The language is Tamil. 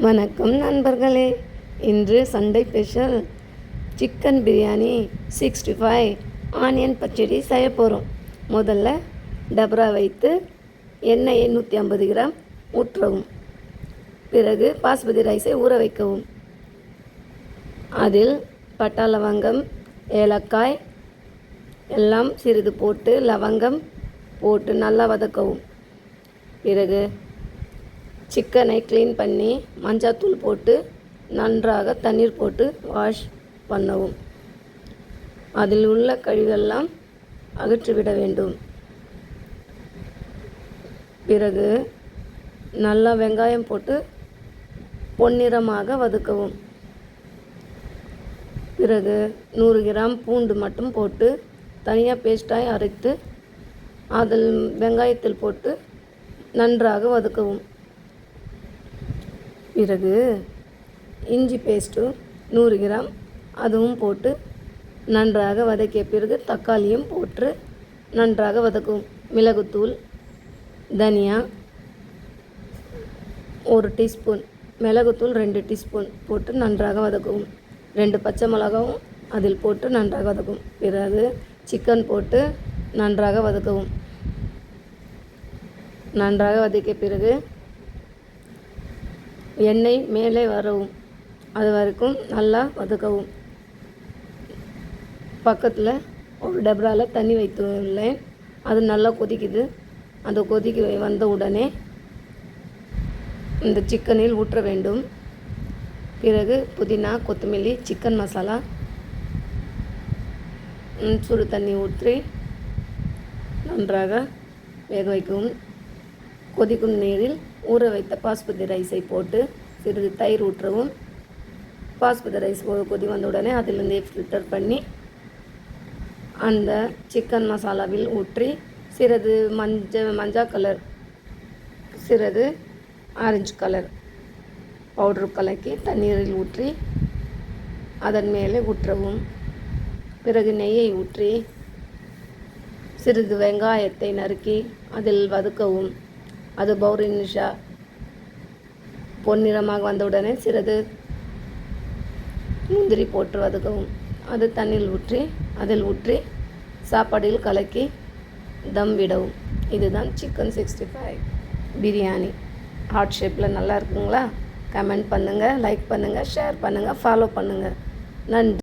வணக்கம் நண்பர்களே. இன்று Sunday special chicken biryani 65 onion பச்சடி செய்ய போகிறோம். முதல்ல டபரா வைத்து எண்ணெயை 150 கிராம் ஊற்றவும். பிறகு பாஸ்மதி ரைஸை ஊற வைக்கவும். அதில் பட்டை, லவங்கம், ஏலக்காய் எல்லாம் சிறிது போட்டு லவங்கம் போட்டு நல்லா வதக்கவும். பிறகு சிக்கனை க்ளீன் பண்ணி மஞ்சள்தூள் போட்டு நன்றாக தண்ணீர் போட்டு வாஷ் பண்ணவும். அதில் உள்ள கழிவெல்லாம் அகற்றிவிட வேண்டும். பிறகு நல்லா வெங்காயம் போட்டு பொன்னிறமாக வதக்கவும். பிறகு 100 கிராம் பூண்டு மட்டும் போட்டு தனியாக பேஸ்ட்டாய் அரைத்து அதில் வெங்காயத்தில் போட்டு நன்றாக வதக்கவும். பிறகு இஞ்சி பேஸ்ட்டு 100 கிராம் அதுவும் போட்டு நன்றாக வதக்கிய பிறகு தக்காளியும் போட்டு நன்றாக வதக்கவும். மிளகுத்தூள், தனியா 1 டீஸ்பூன், மிளகுத்தூள் 2 டீஸ்பூன் போட்டு நன்றாக வதக்கவும். 2 பச்சை மிளகாவும் அதில் போட்டு நன்றாக வதக்கவும். பிறகு சிக்கன் போட்டு நன்றாக வதக்கவும். நன்றாக வதக்கிய பிறகு எண்ணெய் மேலே வரவும். அது வரைக்கும் நல்லா வதக்கவும். பக்கத்தில் ஒரு டபராவில் தண்ணி வைத்துள்ளேன். அது நல்லா கொதிக்குது. அந்த கொதிக்க வந்த உடனே இந்த சிக்கனில் ஊற்ற வேண்டும். பிறகு புதினா, கொத்தமல்லி, சிக்கன் மசாலா, சுடு தண்ணி ஊற்றி நன்றாக வேக வைக்கவும். கொதிக்கும் நீரில் ஊற வைத்த பாஸ்மதி ரைஸை போட்டு சிறிது தயிர் ஊற்றவும். பாஸ்மதி ரைஸ் கொதி வந்த உடனே அதிலிருந்து ஃபில்டர் பண்ணி அந்த சிக்கன் மசாலாவில் ஊற்றி சிறிது மஞ்சள் கலர், சிறிது ஆரஞ்சு கலர் பவுட்ரு கலக்கி தண்ணீரில் ஊற்றி அதன் மேலே ஊற்றவும். பிறகு நெய்யை ஊற்றி சிறிது வெங்காயத்தை நறுக்கி அதில் வதக்கவும். அது பௌரினிஷா பொன்னிறமாக வந்தவுடனே சிறிது முந்திரி போட்டு வதக்கவும். அது தண்ணியில் ஊற்றி அதில் ஊற்றி சாப்பாடில் கலக்கி தம் விடவும். இதுதான் சிக்கன் 65 பிரியாணி. ஹார்ட் ஷேப்பில் நல்லா இருக்குங்களா? கமெண்ட் பண்ணுங்கள், லைக் பண்ணுங்கள், ஷேர் பண்ணுங்கள், ஃபாலோ பண்ணுங்கள். நன்றி.